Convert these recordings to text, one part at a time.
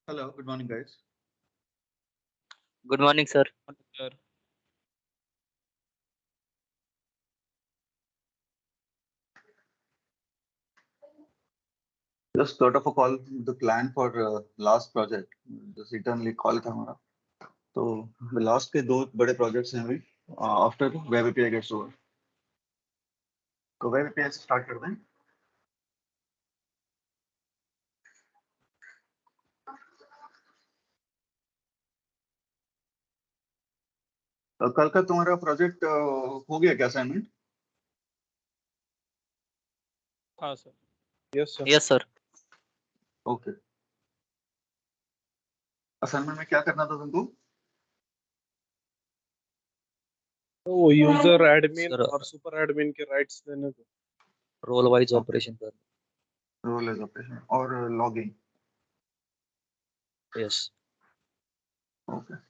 Hello, good morning, guys. Good morning, sir. Sir. Just got off a call, the plan for last project. Just internally call था हमारा. तो last के दो बड़े projects हैं अभी. After web API gets over. तो web API से स्टार्ट कर दें. कल का तुम्हारा प्रोजेक्ट हो गया क्या असाइनमेंट? हाँ sir. Yes sir. Yes, sir. Okay. Assignment में क्या करना था तुमको? तो वो यूजर एडमिन Sir, और सुपर एडमिन के राइट्स देने को. role wise Okay. operation कर. रोल एज ऑपरेशन और logging. Yes. Okay.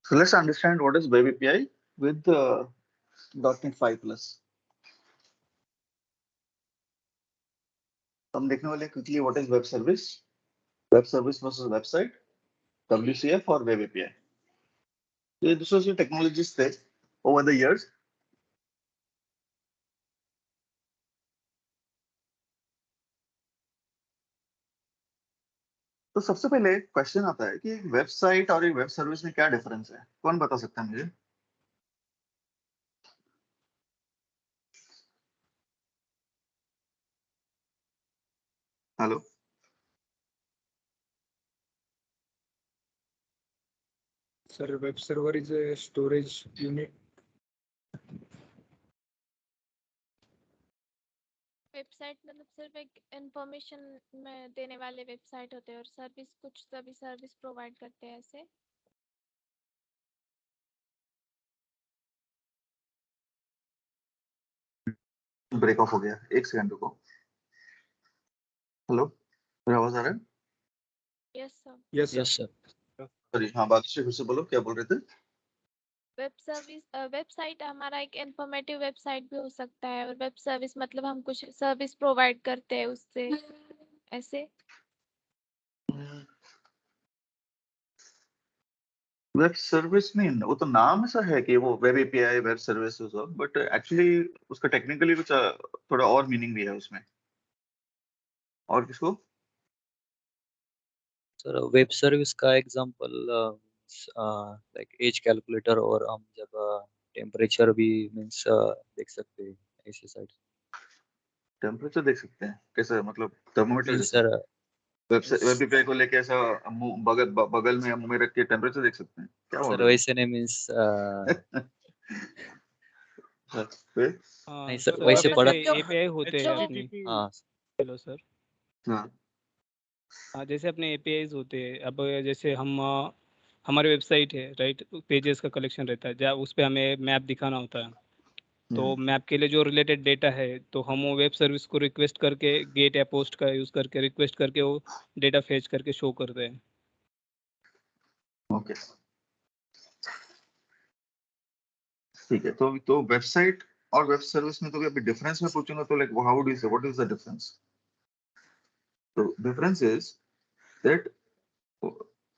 So let's understand what is web API with .NET 5 plus. हम देखने वाले quickly what is web service versus website, WCF और web API. ये दूसरे से टेक्नोलॉजीज थे ओवर द इयर्स. तो सबसे पहले क्वेश्चन आता है कि वेबसाइट और एक वेब सर्विस में क्या डिफरेंस है. कौन बता सकता है मुझे? Hello. Sir web server is a storage unit. Website मतलब सिर्फ एक इंफॉर्मेशन में देने वाले वेबसाइट होते हैं और सर्विस कुछ सभी सर्विस प्रोवाइड करते हैं ऐसे. ब्रेक ऑफ हो गया, एक सेकंड रुको. हेलो, मेरा आवाज आ रहा है? Yes sir. Yes Yes, sir. sir. Sorry, हाँ, बात से फिर से बोलो, क्या बोल रहे थे? वेबसाइट हमारा एक इंफॉर्मेटिव वेबसाइट भी हो सकता है और वेब सर्विस मतलब हम कुछ सर्विस प्रोवाइड करते हैं उससे ऐसे. वेब सर्विस नहीं, वो तो नाम ऐसा है कि वो web API, web service, but actually उसका टेक्निकली कुछ थोड़ा और मीनिंग भी है उसमें. और किसको? Sir, web service का example like age calculator और हम जब temperature भी means देख सकते हैं ऐसे site. टेम्परेचर देख सकते हैं कैसे, मतलब थर्मोमीटर Means जैसा? sir, वेब एपीआई को लेके ऐसा मुंह बगल में मुंह में रख के टेम्परेचर देख सकते हैं, क्या बोल sir रहे वैसे नहीं means हो? फिर? नहीं सर sir वैसे जैसे पढ़ा. एपीआई होते हैं अपनी. हाँ हेलो सर. हाँ. हाँ जैसे अपने एपीआईज होते हैं. अब जैसे हम हमारी वेबसाइट है राइट. पेजेस का कलेक्शन रहता है जहाँ उस पे हमें मैप दिखाना होता है. तो मैप के लिए जो रिलेटेड डेटा है तो हम वो वेब सर्विस को रिक्वेस्ट करके गेट या पोस्ट का यूज करके रिक्वेस्ट करके वो डेटा फेच करके शो करते हैं। ओके ठीक है। तो वेबसाइट और वेब सर्विस में तो अभी डिफरेंस में पूछूंगा तो लाइक हाउ डू यू से व्हाट इज द डिफरेंस? तो डिफरेंस इज दैट तो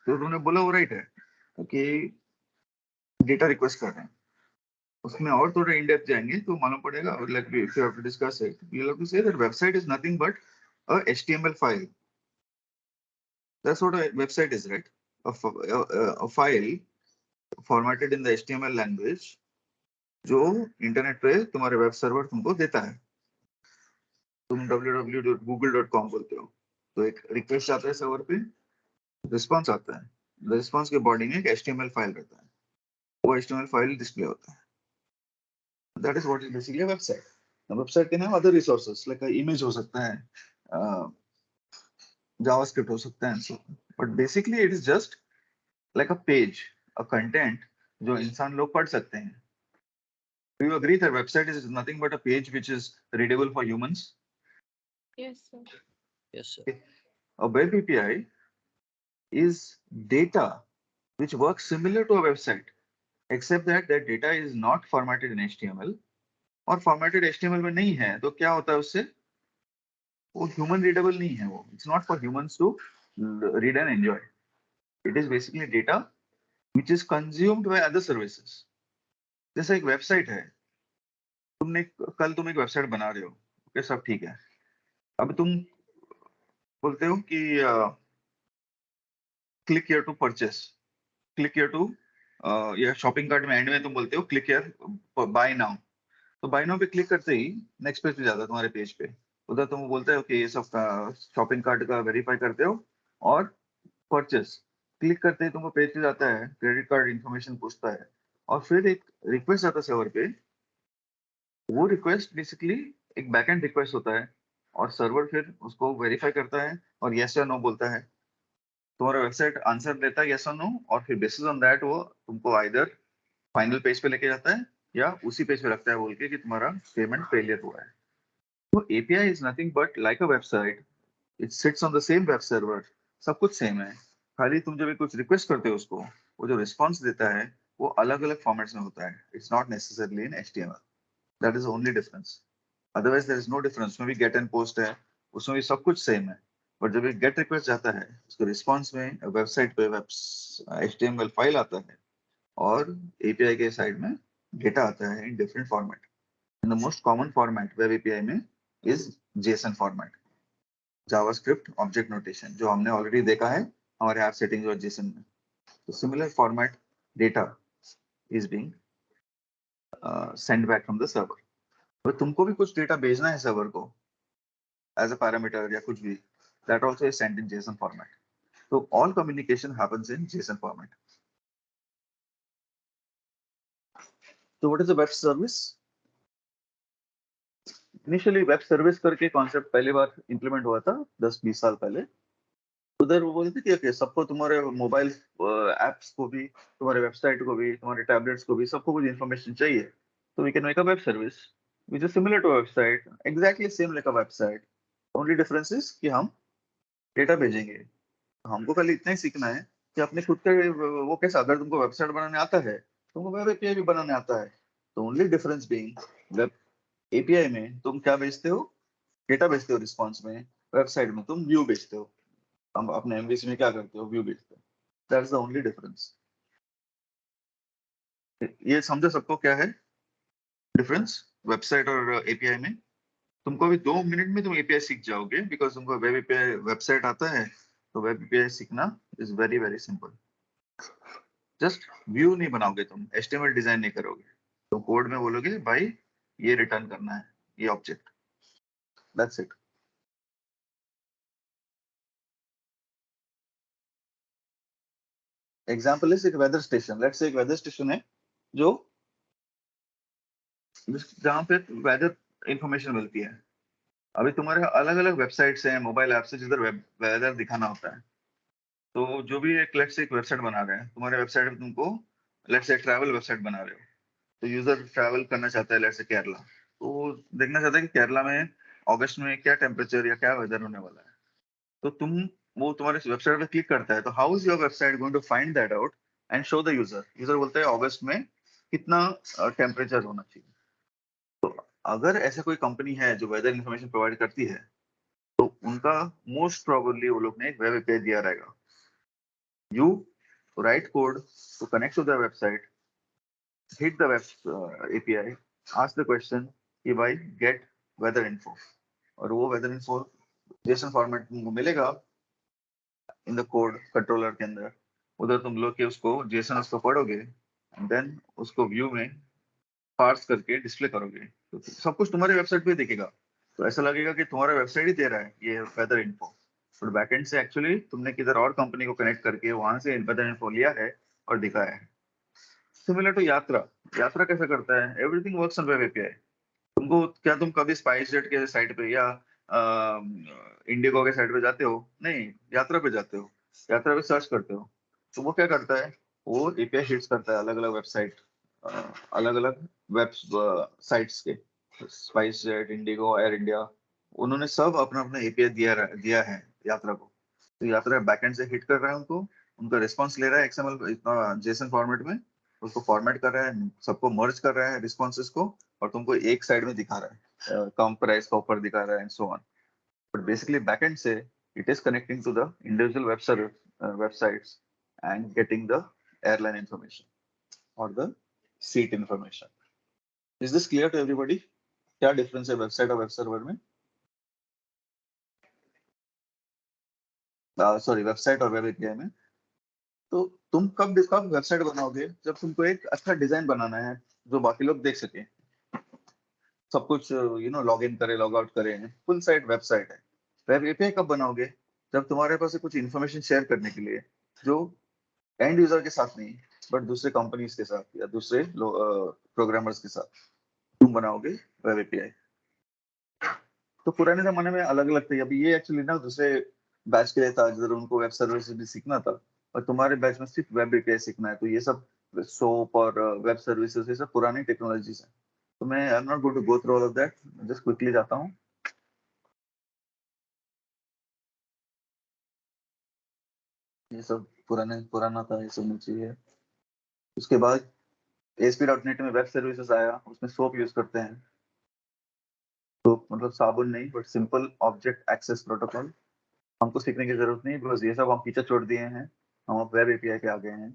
तुमने बोला वो राइट है कि डेटा रिक्वेस्ट कर रहे हैं, उसमें और थोड़ा इन डेप्थ जाएंगे तो मालूम पड़ेगा like if you have to discuss it you have to say that website is nothing but a HTML file. That's what a website is, right? A file formatted in the HTML language जो internet पे तुम्हारे web server तुमको देता है। तुम www.google.com बोलते हो तो एक रिक्वेस्ट आता है सर्वर पे, रिस्पांस आता है, रिस्पांस के बॉडी में एक HTML फाइल रहता है, वो HTML फाइल डिस्प्ले होता है। That is what is basically a website. A website can have other resources like a image हो सकता है, JavaScript हो सकता है, so but basically it is just like a page, a content जो इंसान लोग पढ़ सकते हैं। Do you agree that website is nothing but a page which is readable for humans? Yes, sir. Yes, sir. A web API is data which works similar to a website, except that that data is not formatted in HTML और formatted HTML में नहीं है तो क्या होता है उससे? वो human readable नहीं है वो। It's not for humans to read and enjoy. It is basically data which is consumed by other services. जैसे एक वेबसाइट है, कल तुम एक वेबसाइट बना रहे हो, ओके सब ठीक है। अब तुम बोलते हो कि click here to purchase, click here to या शॉपिंग कार्ट में एंड में तुम बोलते हो क्लिक हियर बाय नाउ। तो बाय नाउ पे क्लिक करते ही नेक्स्ट पेज पे जाता है तुम्हारे पेज पे, उधर तुम बोलते हो कि ये सब शॉपिंग कार्ट का वेरीफाई करते हो और परचेस क्लिक करते ही तुमको पेज पे जाता है, क्रेडिट कार्ड इंफॉर्मेशन पूछता है और फिर एक रिक्वेस्ट आता है सर्वर पे। वो रिक्वेस्ट बेसिकली एक बैकएंड रिक्वेस्ट होता है और सर्वर फिर उसको वेरीफाई करता है और यस या नो बोलता है। तुम्हारा वेबसाइट आंसर देता है यस और नो और फिर बेसिस ऑन दैट वो तुमको आइदर फाइनल पेज पे लेके जाता है या उसी पेज पे रखता है बोल के कि तुम्हारा पेमेंट फेलियर हुआ है। तो API is nothing but like a website, it sits on the same web server, सब कुछ सेम है। खाली तुम जब कुछ रिक्वेस्ट करते हो उसको, वो जो रिस्पॉन्स देता है वो अलग अलग फॉर्मेट्स में होता है। It's not necessarily in HTML, that is only difference. Otherwise there is no difference. उसमें भी गेट एंड पोस्ट है, उसमें भी सब कुछ सेम है। बट जब एक गेट रिक्वेस्ट जाता है उसके रिस्पॉन्स में वेबसाइट पे HTML फाइल आता है और API के साइड में डेटा आता है in different format. The most common format web API में is JSON format, JavaScript object notation, जो हमने ऑलरेडी देखा है हमारे ऐप सेटिंग्स और JSON में। तो similar format data is being send back from the server. तो तुमको भी कुछ डेटा भेजना है सर्वर को एज अ पैरामीटर या कुछ भी, that also is sent in JSON format. So all communication happens in JSON format. So what is a web service? Initially web service करके concept पहली बार implement हुआ था 10-20 साल पहले। उधर वो बोलते थे कि सबको तुम्हारे मोबाइल एप्स को भी, तुम्हारे वेबसाइट को भी, तुम्हारे टैबलेट्स को भी, सबको कुछ इन्फॉर्मेशन चाहिए तो we can make a web service which is similar to a website, exactly same like a website. Only difference is कि हम डेटा भेजेंगे। हमको खाली इतना ही सीखना है कि अपने खुद का वो कैसा, अगर तुमको वेबसाइट बनाने आता है तुमको वेब एपीआई भी बनाने आता है। तो only difference being web API में तुम क्या भेजते हो, डेटा भेजते हो रिस्पांस में, वेबसाइट में तुम व्यू भेजते हो। हम अपने एमवीसी में क्या करते हो, व्यू भेजते हो। That's the only difference. ये समझो सबको क्या है डिफरेंस वेबसाइट और एपीआई में। तुमको अभी 2 मिनट में तुम एपीआई सीख जाओगे बिकॉज तुमको वेब एपीआई वेबसाइट आता है। तो वेब एपीआई सीखना is very very simple. Just view नहीं बनाओगे तुम, HTML डिजाइन नहीं करोगे, तो कोड में बोलोगे भाई ये रिटर्न करना है ये object, that's it. Example is एक वेदर स्टेशन। लेट्स से एक वेदर स्टेशन है जो जहाँ पे वेदर इंफॉर्मेशन मिलती है। अभी तुम्हारे अलग अलग वेबसाइट्स हैं, मोबाइल ऐप्स है जिधर वेदर दिखाना होता है। तो जो भी एक लेट्स से एक वेबसाइट बना रहे हैं, तुम्हारे वेबसाइट में तुमको लेट्स से ट्रैवल वेबसाइट बना रहे हो तो यूजर ट्रैवल करना चाहता है लेट्स से केरला, तो वो देखना चाहता है कि केरला में अगस्त में क्या टेम्परेचर या क्या वेदर होने वाला है। तो वो तुम्हारे वेबसाइट पे क्लिक करता है, तो how is your website going to find that out and show the user. User बोलता है अगस्त में कितना टेम्परेचर होना चाहिए। तो अगर ऐसा कोई कंपनी है जो वेदर इन्फॉर्मेशन प्रोवाइड करती है, तो उनका मोस्ट प्रोबेबली वो लोग ने एक वेब एपीआई दिया रहेगा। You write code to connect to the website, hit the web API, ask the question कि भाई get weather info, और वो weather info JSON फॉर्मेट तुमको मिलेगा इन द कोड कंट्रोलर के अंदर। उधर तुम लोग के उसको JSON उसको पढ़ोगे एंड देन उसको व्यू में पार्स करके डिस्प्ले करोगे, तो सब कुछ तुम्हारे वेबसाइट पे दिखेगा। तो ऐसा लगेगा कि तुम्हारा वेबसाइट ही दे रहा है ये वेदर इन्फो, बट बैकएंड से एक्चुअली तुमने किधर और कंपनी को कनेक्ट करके वहां से वेदर इन्फो लिया है और दिखाया है। सिमिलर टू यात्रा, यात्रा कैसा करता है, everything works on web API. तुमको क्या तुम कभी स्पाइस जेट के साइट पे या इंडिगो के साइट पे जाते हो? नहीं, यात्रा पे जाते हो, यात्रा पे सर्च करते हो। तो वो क्या करता है, वो एपीआई हिट्स करता है अलग अलग वेबसाइट, अलग अलग वेब साइट्स के, spice jet, Indigo, air India, उन्होंने सब अपना अपना एपीआई दिया है यात्रा को। तो यात्रा बैकएंड से हिट कर रहा है उनको, उनका रिस्पॉन्स ले रहा है एक्सएमएल इतना जेसन फॉर्मेट में, उसको फॉर्मेट कर रहा है, सबको मर्ज कर रहा है रिस्पॉन्सेस को, और तुमको एक साइड में दिखा रहा है, कम प्राइस का ऊपर दिखा रहा है and so on. But basically backend से it is connecting to the individual websites and getting the airline information और the seat information. Is this clear to everybody? क्या डिफरेंस है वेबसाइट और वेब सर्वर में? सॉरी, वेबसाइट और web API में। तो तुम कब वेबसाइट बनाओगे, जब तुमको एक अच्छा डिजाइन बनाना है जो बाकी लोग देख सके, सब कुछ लॉग इन करे, लॉग आउट करे, फुल साइट वेबसाइट है। वेब एपीआई कब बनाओगे, जब तुम्हारे पास कुछ इन्फॉर्मेशन शेयर करने के लिए जो एंड यूजर के साथ नहीं, बट दूसरे कंपनीज के साथ या दूसरे प्रोग्रामर्स के साथ तुम बनाओगे वेब एपीआई। तो पुराने जमाने में अलग अलग थे, अभी ये एक्चुअली ना दूसरे बैच के लिए था जिधर उनको वेब सर्विसेज भी सीखना था, और तुम्हारे बैच में सिर्फ वेब एपीआई सीखना है। तो ये सब सोप और वेब सर्विसेज ये सब पुरानी टेक्नोलॉजीज है। तो मैं I am not going to go through all of that, just quickly जाता हूँ। ये सब पुराना था, ये सब नहीं चाहिए। उसके बाद ASP.NET में वेब सर्विसेज आया, उसमें सोप यूज करते हैं। तो मतलब साबुन नहीं, but simple object access protocol हमको सीखने की जरूरत नहीं, बिकॉज ये सब हम पीछे छोड़ दिए हैं, हम अब वेब एपीआई के आ गए हैं।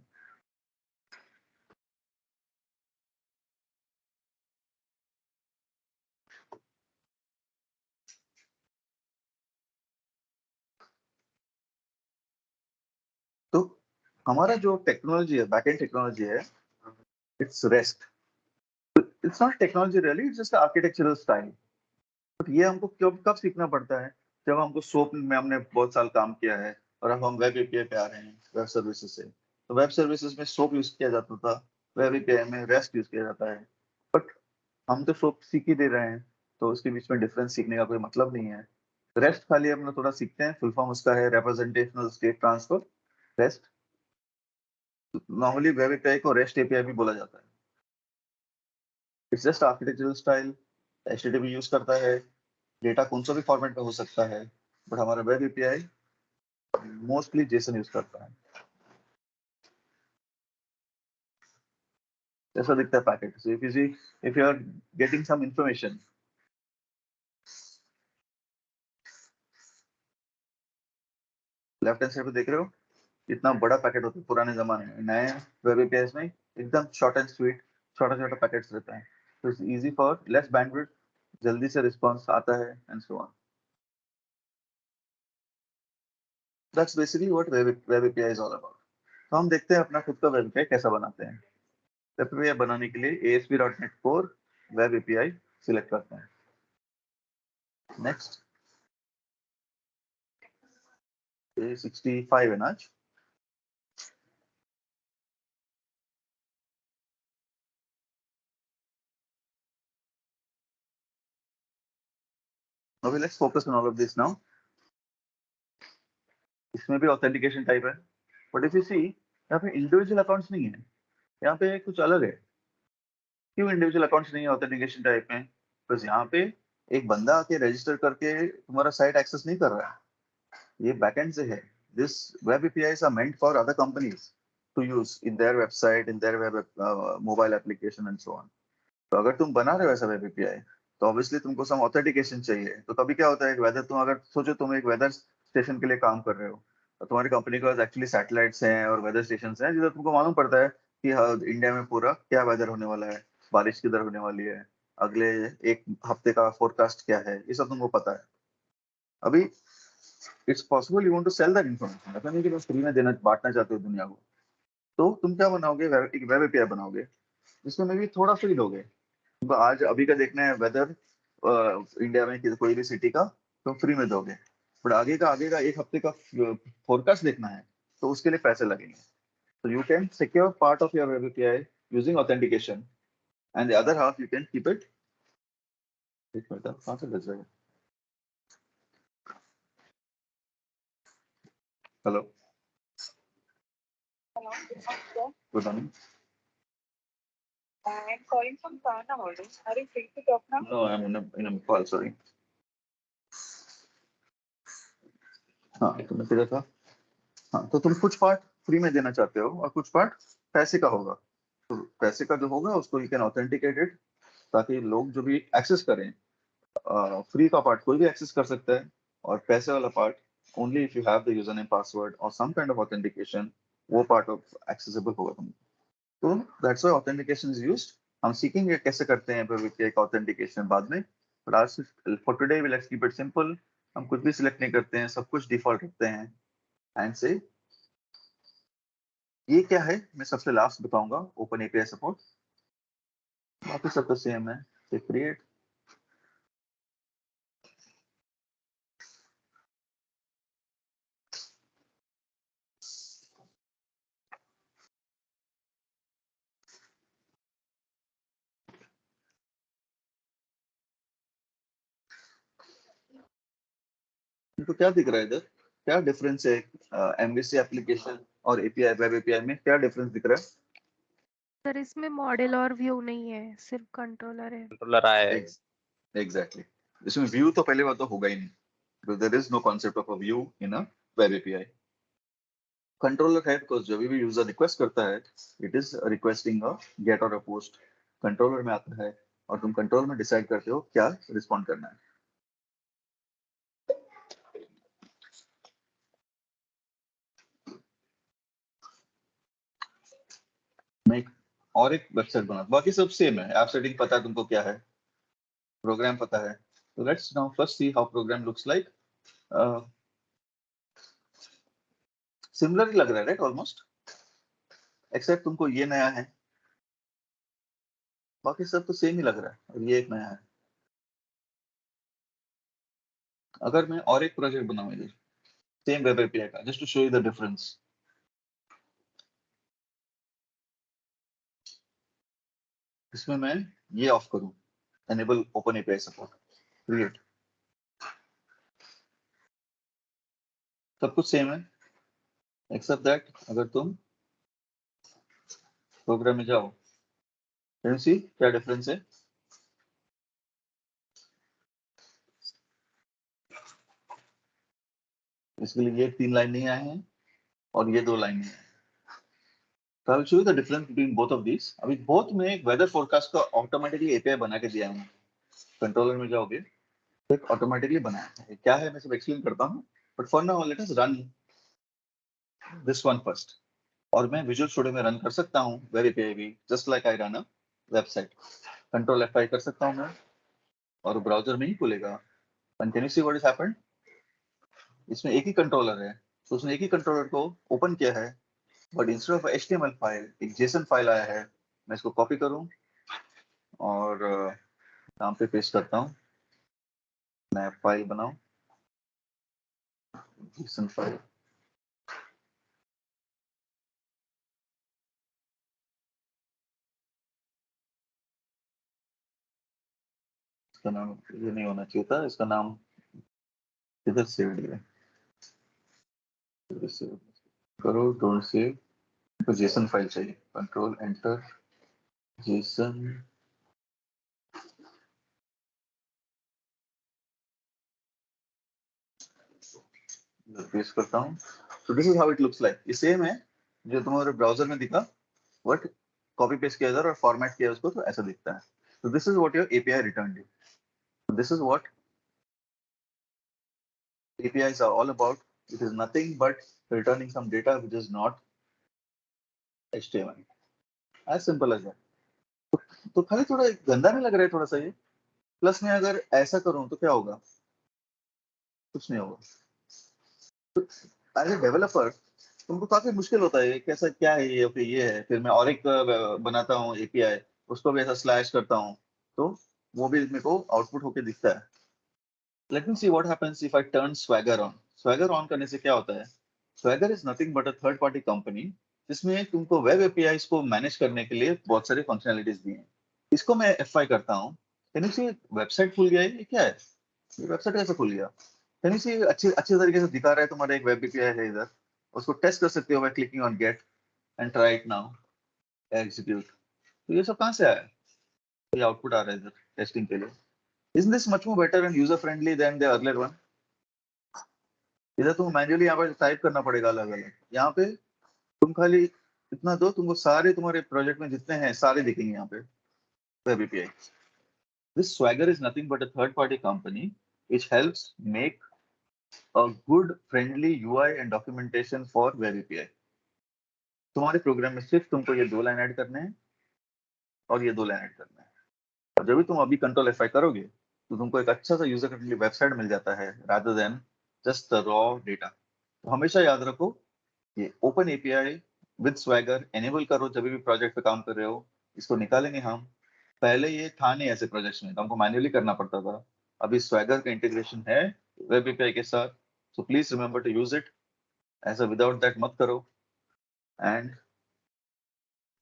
तो हमारा जो टेक्नोलॉजी है, बैकएंड टेक्नोलॉजी है, it's rest. It's not technology really, it's just architectural style. But ये हमको कब सीखना पड़ता है, जब हमको सोप में हमने बहुत साल काम किया है और अब हम वेब एपीआई पे आ रहे हैं वेब सर्विसेज से। तो वेब सर्विसेज में सोप यूज किया जाता था, वेब एपीआई में रेस्ट यूज किया जाता है। बट हम तो सोप सीख ही दे रहे हैं, तो उसके बीच में डिफरेंस सीखने का कोई मतलब नहीं है। रेस्ट खाली हम लोग थोड़ा सीखते हैं, फुल फॉर्म उसका है representational state transfer rest. Normally web API को रेस्ट एपीआई भी बोला जाता है। It's just architectural style. HTTP use करता है, डेटा कौन सा भी फॉर्मेट में हो सकता है, बट हमारा web API mostly JSON use करता है। ऐसा दिखता है packet. So if you are getting some information, left hand side पे देख रहे हो इतना बड़ा पैकेट होता है पुराने जमाने में। नए वेब एपीआई में एकदम शॉर्ट एंड स्वीट, छोटा छोटा पैकेट्स रहता है, तो it's easy for less bandwidth, जल्दी से रिस्पांस आता है and so on. That's basically what web API is all about. तो हम देखते हैं अपना खुद का वेब एपीआई कैसा बनाते हैं। वेब एपीआई बनाने के लिए ASP.NET Core web API select करते हैं। नेक्स्ट, 65 है ना आज। Okay, let's focus on all of this now. इसमें भी ऑथेंटिकेशन टाइप है, बट इफ यू सी यहाँ पे इंडिविजुअल अकाउंट्स नहीं है, यहाँ पे कुछ अलग है। क्यों इंडिविजुअल अकाउंट्स नहीं है ऑथेंटिकेशन टाइप में? बस यहाँ पे एक बंदा आके रजिस्टर करके तुम्हारा साइट एक्सेस नहीं कर रहा है, ये बैकएंड से है. This web APIs are meant for other companies to use in their website, in their web mobile application and so on. तो अगर तुम बना रहे हो ऐसा वेब एपीआई, तो ऑब्वियसली तुमको सम ऑथेंटिकेशन चाहिए. तो कभी क्या होता है कि वेदर तुम अगर सोचो तुम एक वेदर स्टेशन के लिए काम कर रहे हो, तो तुम्हारी कंपनी के पास एक्चुअली सैटेलाइट्स हैं और वेदर स्टेशन हैं जिधर तुमको मालूम पड़ता है कि हाँ, इंडिया में पूरा क्या वेदर होने वाला है, बारिश किधर होने वाली है, अगले एक हफ्ते का फोरकास्ट क्या है, ये सब तुमको पता है. अभी it's possible you want to sell that information, ऐसा नहीं कि बस फ्री में देना बांटना चाहते हो दुनिया को. तो तुम क्या बनाओगे? एक वेब एपीआई बनाओगे जिसमें मे भी थोड़ा फ्री दोगे. तुमको आज अभी का देखना है वेदर इंडिया में कोई भी सिटी का, तुम फ्री में दोगे. बट आगे का एक हफ्ते का फोरकास्ट देखना है तो उसके लिए पैसे लगेंगे. So you can secure part of your web API using authentication, and the other half you can keep it. एक मिनट, कहाँ से बज रहा है? Hello. Hello, good morning, sir. Good morning. I'm calling from Kana Holding. Are you free to talk now? No, I'm in a call. Sorry. हाँ, तो मैं कह रहा था, हाँ, तो तुम कुछ पार्ट फ्री में देना चाहते हो और कुछ पार्ट पैसे का होगा. तो पैसे का जो होगा उसको यू कैन ऑथेंटिकेट इट, ताकि लोग जो भी एक्सेस करें, फ्री का पार्ट कोई भी एक्सेस कर सकता है, और पैसे वाला part only if you have the user name password और सम काइंड ऑफ ऑथेंटिकेशन, वो पार्ट ऑफ एक्सेसिबल होगा तुमको. तो that's why authentication is used. हम सीखेंगे कैसे करते हैं एक ऑथेंटिकेशन बाद में, बट आज for today we let's keep it simple. हम कुछ भी सिलेक्ट नहीं करते हैं, सब कुछ डिफॉल्ट रखते हैं. एंड से ये क्या है मैं सबसे लास्ट बताऊंगा, ओपन एपीआई सपोर्ट. बाकी सब तो सेम है. क्रिएट, तो क्या दिख रहा है इधर? क्या डिफरेंस है एमवीसी एप्लीकेशन और एपीआई, वेब एपीआई में क्या डिफरेंस दिख रहा है? सर इसमें मॉडल और व्यू नहीं है, सिर्फ कंट्रोलर है. कंट्रोलर आया है. एग्जैक्टली. इसमें व्यू तो पहले बात तो होगा ही नहीं, because there is no concept of a view in a web API. Controller है बिकॉज जब भी यूजर रिक्वेस्ट करता है, it is requesting a get और अ पोस्ट, कंट्रोलर में आता है, और तुम कंट्रोल में डिसाइड करते हो क्या रिस्पॉन्ड करना है. मैं और एक वेबसाइट बना, बाकी सब सेम है. ऐप सेटिंग पता है तुमको क्या है, प्रोग्राम पता है. तो let's now first see how program looks like. Similar ही लग रहा है राइट, ऑलमोस्ट, एक्सेप्ट तुमको ये नया है, बाकी सब तो सेम ही लग रहा है, और ये एक नया है. अगर मैं और एक प्रोजेक्ट बनाऊं इधर सेम वेब एपीआई का, just to show you the difference, इसमें मैं ये ऑफ करूं, enable open API support, create, सब कुछ सेम है एक्सेप्ट दैट अगर तुम प्रोग्राम में जाओ, कैन यू सी क्या डिफरेंस है? इसके लिए ये 3 लाइन नहीं आए हैं और ये 2 लाइन नहीं आए. तो I will show you the difference between both of these. अभी बोथ में एक वेदर फोरकास्ट का ऑटोमेटिकली एपीआई बना के दिया है. कंट्रोलर में जाओगे तो एक ऑटोमेटिकली बनाया है. क्या है मैं सब एक्सप्लेन करता हूँ, but for now let us run this one first. और मैं विजुअल स्टूडियो में रन कर सकता हूँ वेब एपीआई भी, just like I run a website. Control F5 कर सकता हूँ मैं, और ब्राउजर में ही खुलेगा. And can you see what is happened? इसमें एक ही कंट्रोलर है, तो उसने एक ही कंट्रोलर को ओपन किया है, but instead of HTML file एक JSON फाइल आया है. मैं इसको कॉपी करूं और यहाँ पे पेस्ट करता हूँ, मैं फाइल बनाऊं, JSON फाइल. इसका नाम ये नहीं होना चाहिए था, इसका नाम इधर सेव है, इधर सेव करो, डोंट सेव. तो JSON फाइल चाहिए, कंट्रोल एंटर JSON पेस्ट करता हूँ। तो this is how it looks like. ये सेम है जो तुम्हारे ब्राउजर में दिखा, बट कॉपी पेस्ट किया इधर और फॉर्मेट किया उसको तो ऐसा दिखता है। तो this is what your API return you. This is what APIs are all about. It is nothing but returning some data which is not HTML. As simple as that. तो खाली थोड़ा गंदा नहीं लग रहा है थोड़ा सा ये? प्लस में अगर ऐसा करूं तो क्या होगा? कुछ नहीं होगा। तो एज ए डेवलपर तुमको काफी मुश्किल होता है, कैसा क्या है ये, ओके ये है, फिर मैं और एक बनाता हूँ एपीआई, उसको भी ऐसा स्लैश करता हूँ, तो वो भी मेरे को आउटपुट होके दिखता है। Let me see what happens if I turn swagger on. Swagger on करने से क्या होता है? Swagger is nothing but a third party company जिसमें तुमको वेब एपीआईज को मैनेज करने के लिए बहुत सारी फंक्शनैलिटीज दी हैं। इसको मैं F5 करता हूँ, कैन यू सी वेबसाइट खुल गया है? ये क्या है? ये वेबसाइट कैसे खुल गया? कैन यू सी अच्छे अच्छे तरीके से दिखा रहा है तुम्हारा एक वेब एपीआई है इधर, उसको टेस्ट कर सकते हो by clicking on get and try it now execute. तो ये सब कहाँ से आया? ये आउटपुट आ रहा है इधर टेस्टिंग के लिए। Isn't this much more better and user friendly than the earlier one? इधर तुम मैन्युअली यहाँ पर टाइप करना पड़ेगा अलग अलग, यहाँ पे तुम खाली इतना दो, तुमको सारे तुम्हारे प्रोजेक्ट में जितने हैं सारे दिखेंगे यहाँ पे web API. This Swagger is nothing but a third party company which helps make a good friendly UI and documentation for web API. तुम्हारे प्रोग्राम में सिर्फ तुमको ये 2 लाइन ऐड करने हैं और ये 2 लाइन ऐड करना है, और जब भी तुम अभी कंट्रोल F5 करोगे तो तुमको एक अच्छा सा यूजर फ्रेंडली वेबसाइट मिल जाता है rather than just the raw data. तो हमेशा याद रखो ये open API with swagger enable करो जब भी प्रोजेक्ट पे काम कर रहे हो। इसको निकालेंगे हम, पहले ये था नहीं ऐसे प्रोजेक्ट्स में, तो हमको मैन्युअली करना पड़ता था। अभी स्वैगर का इंटीग्रेशन है वेब एपीआई के साथ, so please remember to use it. ऐसा विदाउट दैट मत करो। And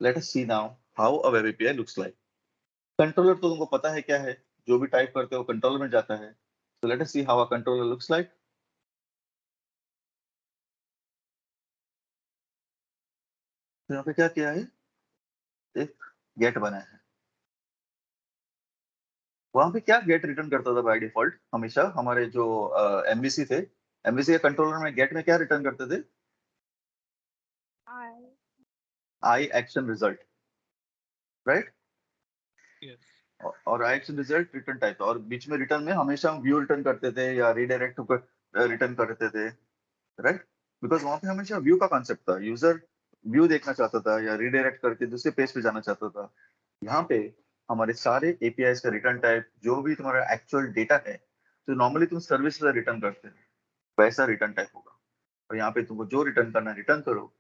let us see now how a web API looks like. Controller तो तुमको पता है क्या है, जो भी टाइप करते हो कंट्रोलर में जाता है। So let us see how a controller looks like. तो यहाँ पे क्या किया है, एक गेट बना है। वहां पे क्या गेट रिटर्न करता था बाय डिफॉल्ट? हमेशा हमारे जो एमवीसी थे, एमवीसी के कंट्रोलर में गेट में क्या रिटर्न करते थे? I I action result, right? Yes. और आई एक्शन रिजल्ट रिटर्न टाइप, और बीच में रिटर्न में हमेशा हम व्यू रिटर्न करते थे या रिडायरेक्ट होकर रिटर्न करते थे, राइट? बिकॉज वहां पे हमेशा व्यू का कॉन्सेप्ट था, यूजर व्यू देखना चाहता था या रिडायरेक्ट करके दूसरे पेज पे जाना चाहता था। यहाँ पे हमारे सारे एपीआई का रिटर्न टाइप जो भी तुम्हारा एक्चुअल डेटा है, तो नॉर्मली तुम सर्विस से रिटर्न करते हो वैसा रिटर्न टाइप होगा, और यहाँ पे तुमको जो रिटर्न करना है रिटर्न करो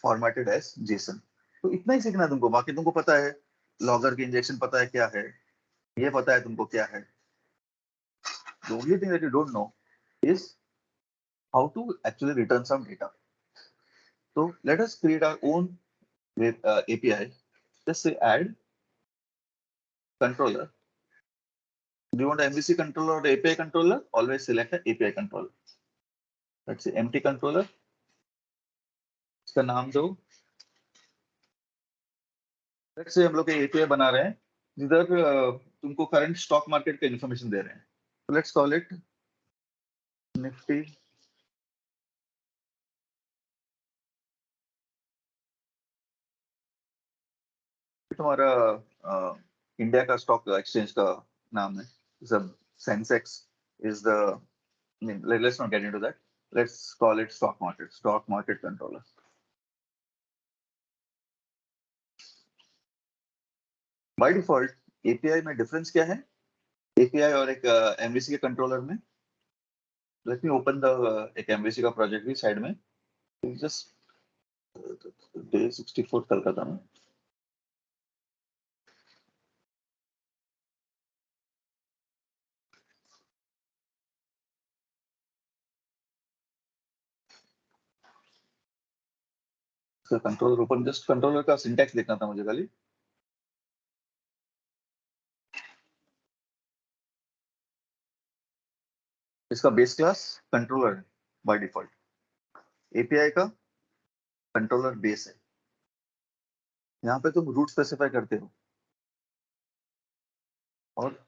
फॉर्मेटेड एज जेसन। तो इतना ही सीखना है तुमको, बाकी तुमको पता है लॉगर की इंजेक्शन पता है क्या है, ये पता है तुमको क्या है। The only thing that you don't know is how to actually return some data. So let us create our own API. Just say add controller. Do you want an MVC controller or the API controller? Always select an API controller. Let's say empty controller. इसका नाम दो, let's say हम लोग API बना रहे हैं जिधर तुमको करंट स्टॉक मार्केट का इंफॉर्मेशन दे रहे हैं। So let's call it Nifty तुम्हारा इंडिया का स्टॉक एक्सचेंज का नाम है, सब Sensex is the, let's not get into that. Let's call it stock market controller. By default API में डिफरेंस क्या है API और एक MVC के कंट्रोलर में? Let me open the एक MVC का प्रोजेक्ट भी साइड में, just day 64 कलकत्ता में। कंट्रोलर ओपन, जस्ट कंट्रोलर का सिंटैक्स देखना था मुझे खाली। इसका बेस क्लास कंट्रोलर है बाय डिफॉल्ट, एपीआई का कंट्रोलर बेस है। यहाँ पे तुम रूट स्पेसिफाई करते हो और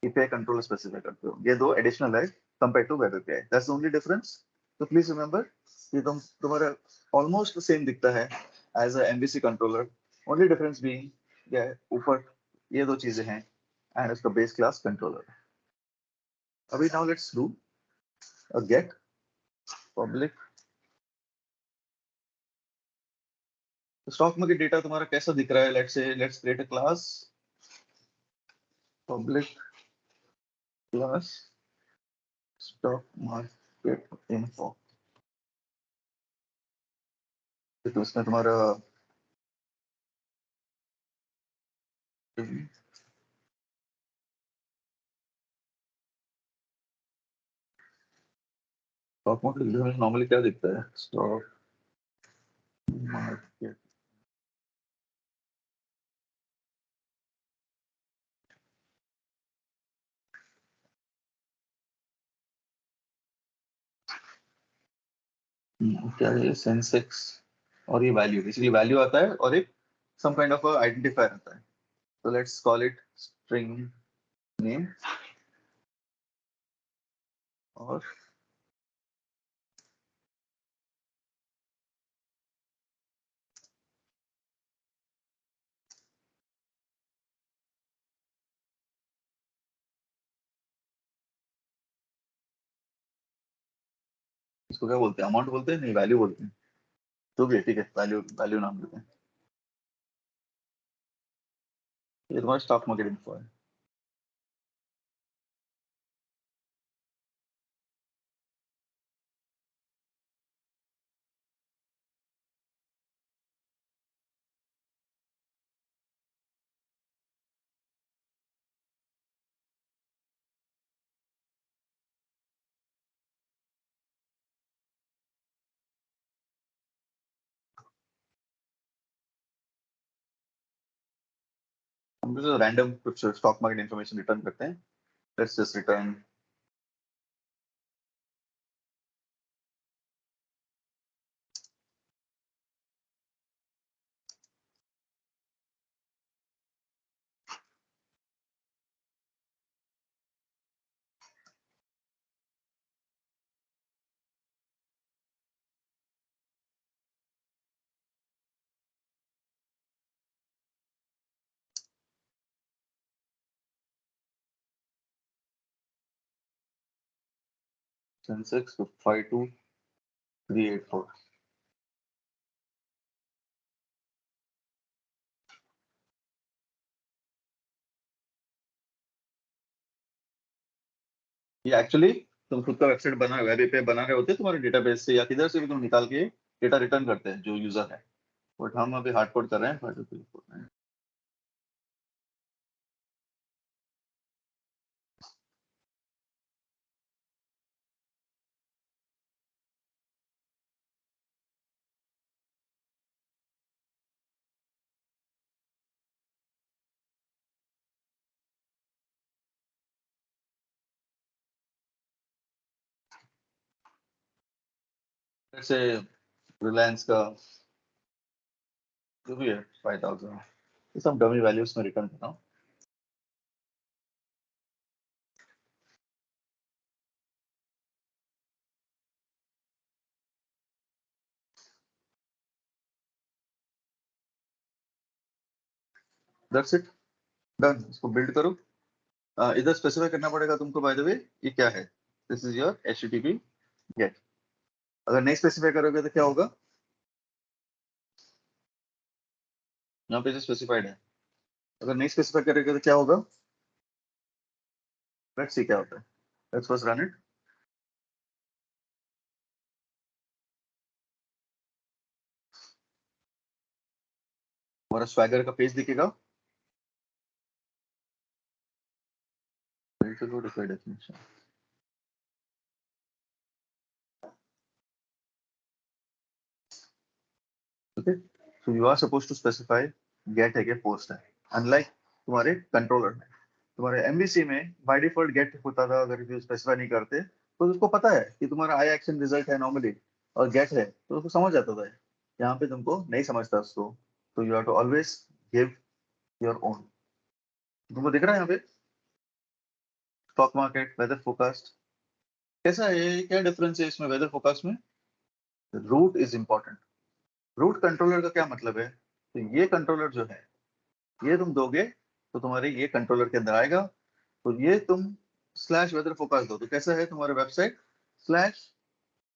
एपीआई कंट्रोलर स्पेसिफाई करते हो, ये दो एडिशनल है compare to web API, that's the only difference. तो प्लीज रिमेंबर कि तुम्हारा ऑलमोस्ट सेम दिखता है as a MVC controller, only difference being क्या है, ऊपर ये दो चीजें हैं एंड उसका बेस क्लास कंट्रोलर। अभी now let's do a get public stock market data तुम्हारा कैसा दिख रहा है। Let's create a class public class stock market info. तो इसमें तुम्हारा स्टॉक मार्केट नॉर्मली क्या दिखता है, स्टॉक मार्केट क्या है, सेंसेक्स और ये वैल्यू, बेसिकली वैल्यू आता है और एक सम काइंड ऑफ आइडेंटिफायर आता है। तो let's call it string name और इसको क्या बोलते हैं, अमाउंट बोलते हैं, नहीं वैल्यू बोलते हैं, तो भी है, ठीक है, वैल्यू वैल्यू नाम देते हैं। ये तुम्हारा स्टॉक मार्केट इन्फो है। हम जो रैंडम कुछ स्टॉक मार्केट इन्फॉर्मेशन रिटर्न करते हैं। Let's just return Sensex 52384। ये एक्चुअली तुम खुद का वेबसाइट बना वेब एपीआई बना रहे होते तुम्हारे डेटाबेस से या किधर से भी तुम निकाल के डेटा रिटर्न करते हैं जो यूजर है, बट हम अभी हार्ड कोड कर रहे हैं 52384। जैसे रिलायंस का जो भी है 5000, ये सब डमी वैल्यूज में रिटर्न कर रहा हूँ। That's it, done. इसको बिल्ड करो। इधर स्पेसिफाई करना पड़ेगा तुमको, बाय द वे ये क्या है, this is your HTTP get. अगर नहीं स्पेसिफाई करोगे तो क्या होगा, यहाँ पे जो स्पेसिफाइड है, अगर नहीं स्पेसिफाई करोगे तो क्या होगा, लेट्स सी क्या होता है। Let's first run it. हमारा स्वैगर का पेज दिखेगा। Okay, so you are supposed to specify get है कि post है। Unlike तुम्हारे कंट्रोलर में, तुम्हारे MVC में बाय डिफॉल्ट गेट होता था, अगर you स्पेसिफाई नहीं करते तो उसको पता है कि तुम्हारा आई एक्शन रिजल्ट है नॉर्मली और गेट है तो उसको समझ जाता था। यहाँ पे तुमको नहीं समझता उसको, तो you have to always give your own. तुमको दिख रहा है यहाँ पे स्टॉक मार्केट वेदर फोरकास्ट कैसा है, क्या डिफरेंस है इसमें वेदर फोरकास्ट में? Route is important. Route controller का क्या मतलब है? तो ये कंट्रोलर जो है, ये तुम दोगे तो तुम्हारे ये कंट्रोलर के अंदर आएगा। तो ये तुम स्लैश वेदर फोरकास्ट दो तो कैसा है तुम्हारा website slash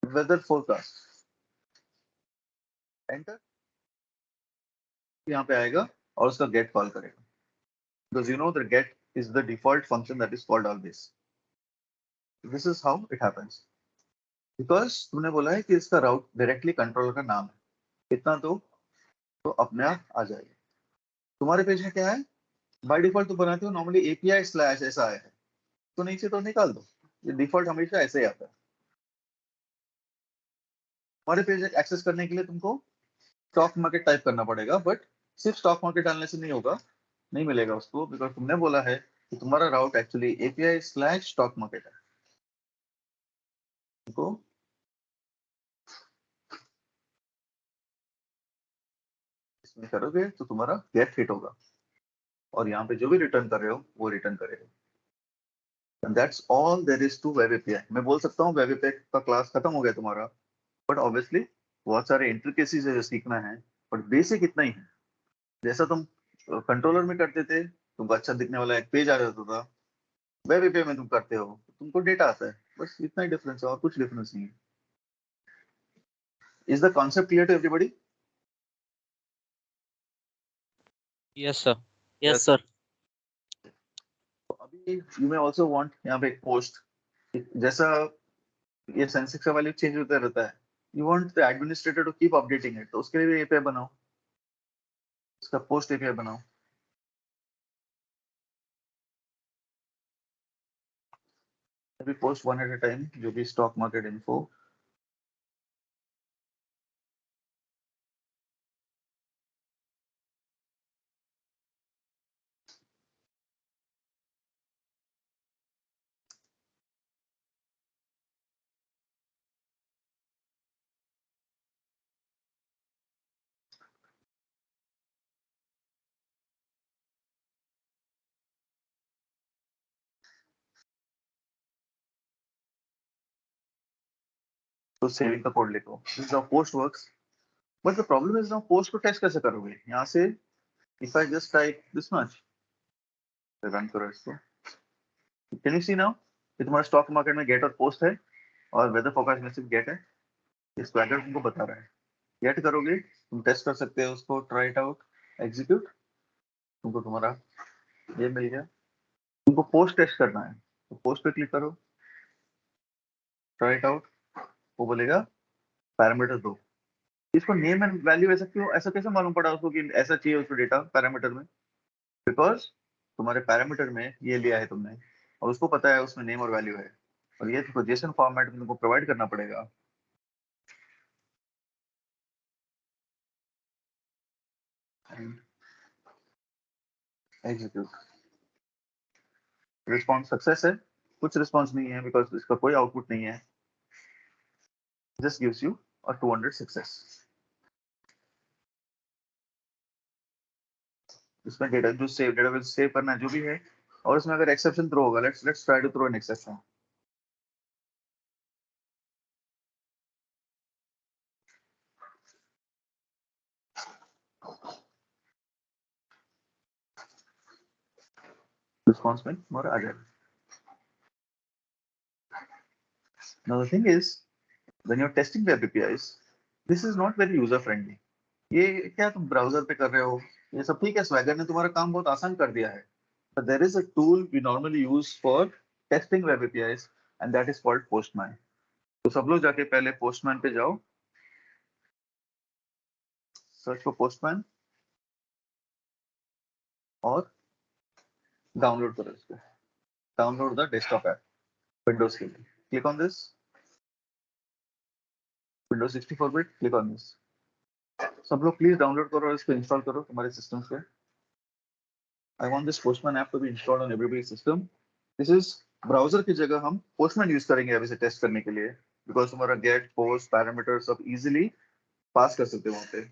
weather forecast, enter, यहाँ पे आएगा और उसका गेट कॉल करेगा। Because you know the get is the default function that is called always. This is how it happens. Because तुमने बोला है कि इसका राउट डायरेक्टली कंट्रोलर का नाम है, इतना तो अपने आप आ जाएगा। तुम्हारे पेज में क्या है, बाय डिफॉल्ट तो बनाते हो नॉर्मली एपीआई स्लैश ऐसा है, तो नीचे तो निकाल दो, ये डिफॉल्ट हमेशा ऐसे ही आता है। हमारे पेज एक्सेस करने के लिए तुमको स्टॉक मार्केट टाइप करना पड़ेगा, बट सिर्फ स्टॉक मार्केट डालने से नहीं होगा, नहीं मिलेगा उसको, बिकॉज तुमने बोला है कि तुम्हारा route actually API slash stock market है। तुमको इसमें करोगे तो तुम्हारा गेट हिट होगा और यहाँ पे जो भी रिटर्न कर रहे हो वो रिटर्न करेगा। And that's all there is to web API. मैं बोल सकता हूँ वेब एपीआई का क्लास खत्म हो गया तुम्हारा, बट ऑब्वियसली बहुत सारे इंट्रिकेसीज है जो सीखना है, बट बेसिक इतना ही है। जैसा तुम कंट्रोलर में करते थे, तुमको अच्छा दिखने वाला एक पेज आ जाता था, वेब एपीआई में तुम करते हो तुमको डेटा आता है, बस इतना ही डिफरेंस है और कुछ डिफरेंस नहीं है। Is the concept clear to everybody? Yes, sir. Yes. Yes, sir. अभी यू मे आल्सो वांट यहाँ पे एक पोस्ट, जैसा ये सेंसेक्स का वैल्यू चेंज होता रहता है, you want the administrator to keep updating it, तो उसके लिए भी एपीआई बनाओ, इसका पोस्ट एपीआई बनाओ। अभी post one at a time, जो भी स्टॉक मार्केट इन्फो, तो सेविंग का कोड लिखो, this is how post works. But the problem is now post को टेस्ट कैसे करोगे? यहाँ से if I just type this much, run करो इसको, कैन यू सी नाउ कि तुम्हारा स्टॉक मार्केट में गेट और पोस्ट है और वेदर फोरकास्ट में सिर्फ गेट है। ये स्वैगर तुमको बता रहा है। गेट करोगे तुम टेस्ट कर सकते हो उसको, ट्राई इट आउट, एग्जीक्यूट, तुमको तुम्हारा ये मिल गया। तुमको पोस्ट टेस्ट करना है तो पोस्ट पे क्लिक करो, ट्राई इट आउट, वो बोलेगा पैरामीटर दो। इसको नेम एंड वैल्यू ऐसा क्यों, ऐसा कैसे मालूम पड़ा उसको कि ऐसा चाहिए उसको डेटा पैरामीटर में? बिकॉज तुम्हारे पैरामीटर में ये लिया है तुमने और उसको पता है उसमें नेम और वैल्यू है, और ये तुमको जेसन फॉर्मेट में तुमको प्रोवाइड करना पड़ेगा। एग्जीक्यूट, रिस्पॉन्स सक्सेस है, कुछ रिस्पॉन्स नहीं है बिकॉज इसका कोई आउटपुट नहीं है, just gives you a 200 success. इसमें डेटा जो सेव डेटाबेस सेव करना है जो भी है, और इसमें अगर एक्सेप्शन थ्रो होगा, let's try to throw an exception. Response में हमारा आ जाएगा। Now the thing is, when you're testing web APIs, this is not very user friendly. ये क्या तुम ब्राउजर पे कर रहे हो, ये सब ठीक है, स्वैगर ने तुम्हारा काम बहुत आसान कर दिया है, but there is a tool we normally use for testing web APIs and that is called Postman. तो सब लोग जाके पहले Postman पे जाओ, सर्च फॉर Postman और डाउनलोड करो इसको, download the desktop app Windows के लिए, click on this, Windows 64 bit, click on this. सब लोग प्लीज डाउनलोड करो और इसको इंस्टॉल करो तुम्हारे सिस्टम पे। I want this Postman app to be installed on everybody's system. This is browser की जगह हम Postman यूज करेंगे अभी से टेस्ट करने के लिए, बिकॉज तुम्हारा गेट पोस्ट पैरामीटर सब इजीली पास कर सकते हो वहाँ पे।